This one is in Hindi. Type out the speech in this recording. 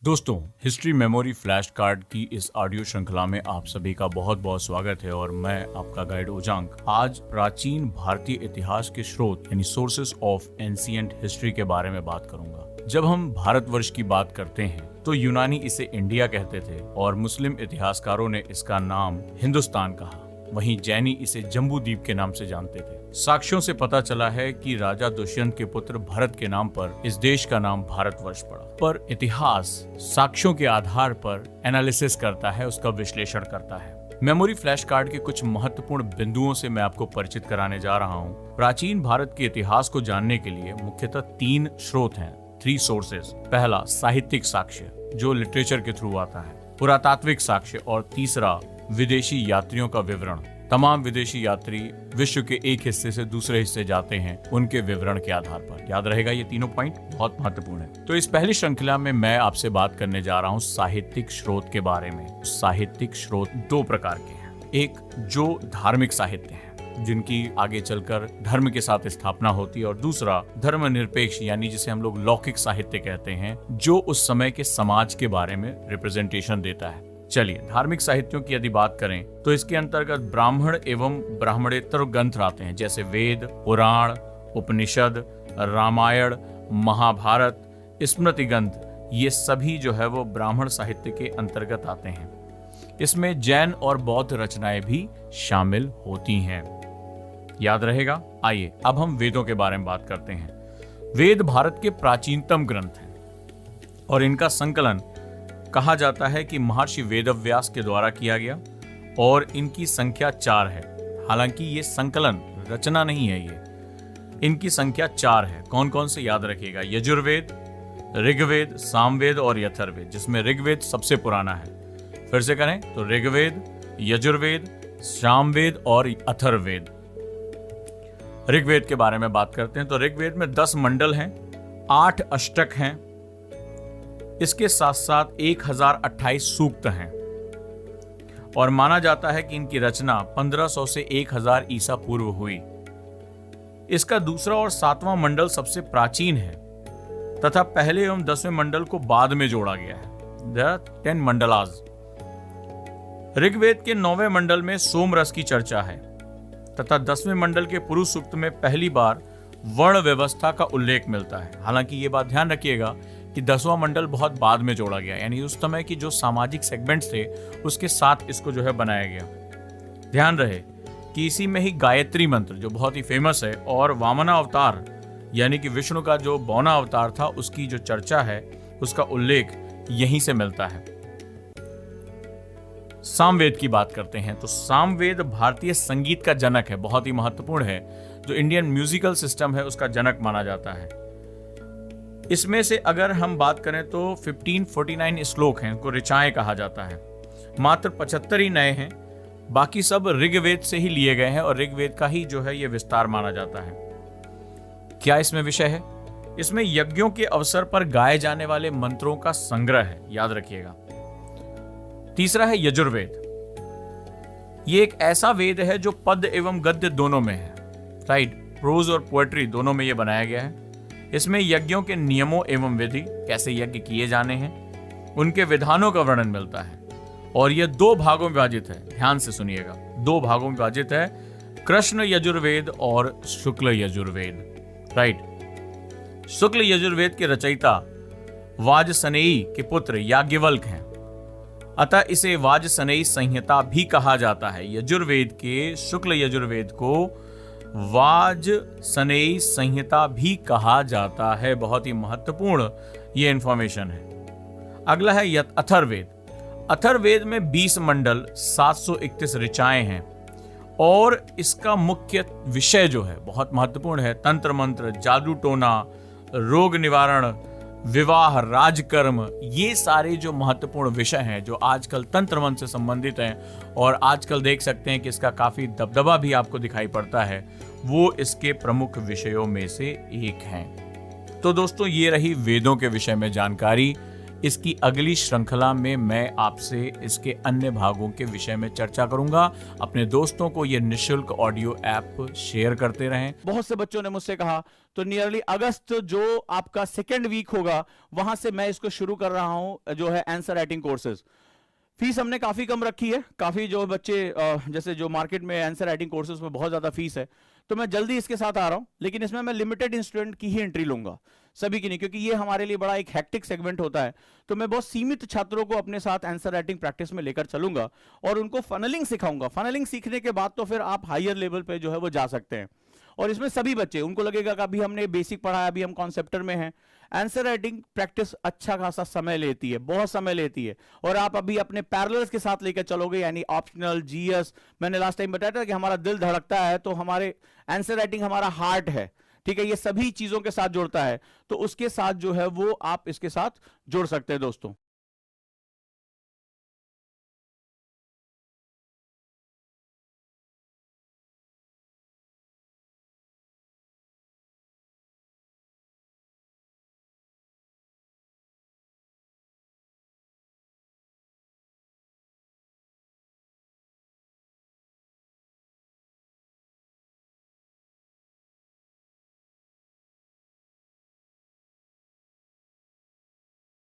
दोस्तों, हिस्ट्री मेमोरी फ्लैश कार्ड की इस ऑडियो श्रृंखला में आप सभी का बहुत बहुत स्वागत है और मैं आपका गाइड उजांक आज प्राचीन भारतीय इतिहास के स्रोत यानी सोर्सेस ऑफ एंशिएंट हिस्ट्री के बारे में बात करूंगा। जब हम भारतवर्ष की बात करते हैं तो यूनानी इसे इंडिया कहते थे और मुस्लिम इतिहासकारों ने इसका नाम हिंदुस्तान कहा। वहीं जैनी इसे जम्बू द्वीप के नाम से जानते थे। साक्ष्यों से पता चला है कि राजा दुष्यंत के पुत्र भरत के नाम पर इस देश का नाम भारतवर्ष पड़ा। पर इतिहास साक्ष्यों के आधार पर एनालिसिस करता है, उसका विश्लेषण करता है। मेमोरी फ्लैश कार्ड के कुछ महत्वपूर्ण बिंदुओं से मैं आपको परिचित कराने जा रहा हूँ। प्राचीन भारत के इतिहास को जानने के लिए मुख्यतः 3 स्रोत हैं, 3 सोर्सेस। पहला साहित्यिक साक्ष्य जो लिटरेचर के थ्रू आता है, पुरातात्विक साक्ष्य और तीसरा विदेशी यात्रियों का विवरण। तमाम विदेशी यात्री विश्व के एक हिस्से से दूसरे हिस्से जाते हैं उनके विवरण के आधार पर। याद रहेगा, ये तीनों पॉइंट बहुत महत्वपूर्ण है। तो इस पहली श्रृंखला में मैं आपसे बात करने जा रहा हूँ साहित्यिक स्रोत के बारे में। साहित्यिक स्रोत 2 प्रकार के हैं। एक जो धार्मिक साहित्य है जिनकी आगे चलकर धर्म के साथ स्थापना होती है, और दूसरा धर्मनिरपेक्ष यानी जिसे हम लोग लौकिक साहित्य कहते हैं, जो उस समय के समाज के बारे में रिप्रेजेंटेशन देता है। चलिए, धार्मिक साहित्यों की यदि बात करें तो इसके अंतर्गत ब्राह्मण एवं ब्राह्मणेतर ग्रंथ आते हैं, जैसे वेद, पुराण, उपनिषद, रामायण, महाभारत, स्मृति ग्रंथ। ये सभी जो है वो ब्राह्मण साहित्य के अंतर्गत आते हैं। इसमें जैन और बौद्ध रचनाएं भी शामिल होती हैं। याद रहेगा। आइए अब हम वेदों के बारे में बात करते हैं। वेद भारत के प्राचीनतम ग्रंथ हैं और इनका संकलन कहा जाता है कि महर्षि वेदव्यास के द्वारा किया गया और इनकी संख्या 4 है। हालांकि ये संकलन रचना नहीं है, ये इनकी संख्या 4 है। कौन कौन से याद रखिएगा, यजुर्वेद, ऋग्वेद, सामवेद और अथर्ववेद, जिसमें ऋग्वेद सबसे पुराना है। फिर से करें तो ऋग्वेद, यजुर्वेद, सामवेद और अथर्ववेद। ऋग्वेद के बारे में बात करते हैं तो ऋग्वेद में 10 मंडल हैं, 8 अष्टक हैं, इसके साथ साथ 1028 सूक्त हैं और माना जाता है कि इनकी रचना 1500 से 1000 ईसा पूर्व हुई। इसका दूसरा और 7वां मंडल सबसे प्राचीन है तथा पहले एवं 10वें मंडल को बाद में जोड़ा गया है। There are 10 मंडलाज। ऋग्वेद के 9वें मंडल में सोम रस की चर्चा है तथा 10वें मंडल के पुरुष सूक्त में पहली बार वर्ण व्यवस्था का उल्लेख मिलता है। हालांकि ये बात ध्यान रखिएगा कि 10वां मंडल बहुत बाद में जोड़ा गया, यानी उस समय की जो सामाजिक सेगमेंट्स थे उसके साथ इसको जो है बनाया गया। ध्यान रहे कि इसी में ही गायत्री मंत्र जो बहुत ही फेमस है और वामना अवतार यानी कि विष्णु का जो बौना अवतार था उसकी जो चर्चा है उसका उल्लेख यहीं से मिलता है। सामवेद की बात करते हैं तो सामवेद भारतीय संगीत का जनक है, बहुत ही महत्वपूर्ण है। जो इंडियन म्यूजिकल सिस्टम है उसका जनक माना जाता है। इसमें से अगर हम बात करें तो 1549 श्लोक हैं, उनको ऋचाएं कहा जाता है। मात्र 75 ही नए हैं, बाकी सब ऋग्वेद से ही लिए गए हैं और ऋग्वेद का ही जो है ये विस्तार माना जाता है। क्या इसमें विषय है? इसमें यज्ञों के अवसर पर गाए जाने वाले मंत्रों का संग्रह है, याद रखिएगा। तीसरा है यजुर्वेद। ये एक ऐसा वेद है जो पद एवं गद्य दोनों में है, राइट, प्रोज और पोएट्री दोनों में ये बनाया गया है। इसमें यज्ञों के नियमों एवं विधि, कैसे यज्ञ किए जाने हैं, उनके विधानों का वर्णन मिलता है और यह 2 भागों में विभाजित है। ध्यान से सुनिएगा, 2 भागों में विभाजित है, कृष्ण यजुर्वेद और शुक्ल यजुर्वेद, राइट। शुक्ल यजुर्वेद के रचयिता वाजसनेयी के पुत्र याज्ञवल्क्य हैं, अतः इसे वाजसनेयी संहिता भी कहा जाता है। यजुर्वेद के शुक्ल यजुर्वेद को वाजसनेयी संहिता भी कहा जाता है। बहुत ही महत्वपूर्ण ये इंफॉर्मेशन है। अगला है अथर्ववेद। अथर्ववेद में 20 मंडल, 731 ऋचाएं हैं और इसका मुख्य विषय जो है बहुत महत्वपूर्ण है, तंत्र मंत्र, जादू टोना, रोग निवारण, विवाह, राजकर्म, ये सारे जो महत्वपूर्ण विषय हैं जो आजकल तंत्र मंत्र से संबंधित हैं और आजकल देख सकते हैं कि इसका काफी दबदबा भी आपको दिखाई पड़ता है, वो इसके प्रमुख विषयों में से एक हैं। तो दोस्तों, ये रही वेदों के विषय में जानकारी। इसकी अगली श्रृंखला में मैं आपसे इसके अन्य भागों के विषय में चर्चा करूंगा। अपने दोस्तों को ये निशुल्क ऑडियो ऐप शेयर करते रहें। बहुत से बच्चों ने मुझसे कहा, तो नियरली अगस्त जो आपका सेकेंड वीक होगा वहां से मैं इसको शुरू कर रहा हूं, जो है आंसर राइटिंग कोर्सेज। फीस हमने काफी कम रखी है, काफी जो बच्चे जैसे जो मार्केट में आंसर राइटिंग कोर्सेज में बहुत ज्यादा फीस है, तो मैं जल्दी इसके साथ आ रहा हूं। लेकिन इसमें मैं लिमिटेड स्टूडेंट की ही एंट्री लूंगा, सभी की नहीं, क्योंकि ये हमारे लिए बड़ा एक हैक्टिक सेगमेंट होता है। तो मैं बहुत सीमित छात्रों को अपने साथ आंसर राइटिंग प्रैक्टिस में लेकर चलूंगा और उनको फनलिंग सिखाऊंगा। फनलिंग सीखने के बाद तो फिर आप हायर लेवल पे जो है वो जा सकते हैं। और इसमें सभी बच्चे, उनको लगेगा कि अभी हमने बेसिक पढ़ा है, अभी हम कॉन्सेप्टर में हैं। आंसर राइटिंग प्रैक्टिस अच्छा खासा समय लेती है, बहुत समय लेती है, और आप अभी अपने पैरेलल्स के साथ लेकर चलोगे, यानी ऑप्शनल, जीएस। मैंने लास्ट टाइम बताया था कि हमारा दिल धड़कता है, तो हमारे आंसर राइटिंग हमारा हार्ट है, ठीक है, ये सभी चीजों के साथ जुड़ता है। तो उसके साथ जो है वो आप इसके साथ जुड़ सकते हैं दोस्तों।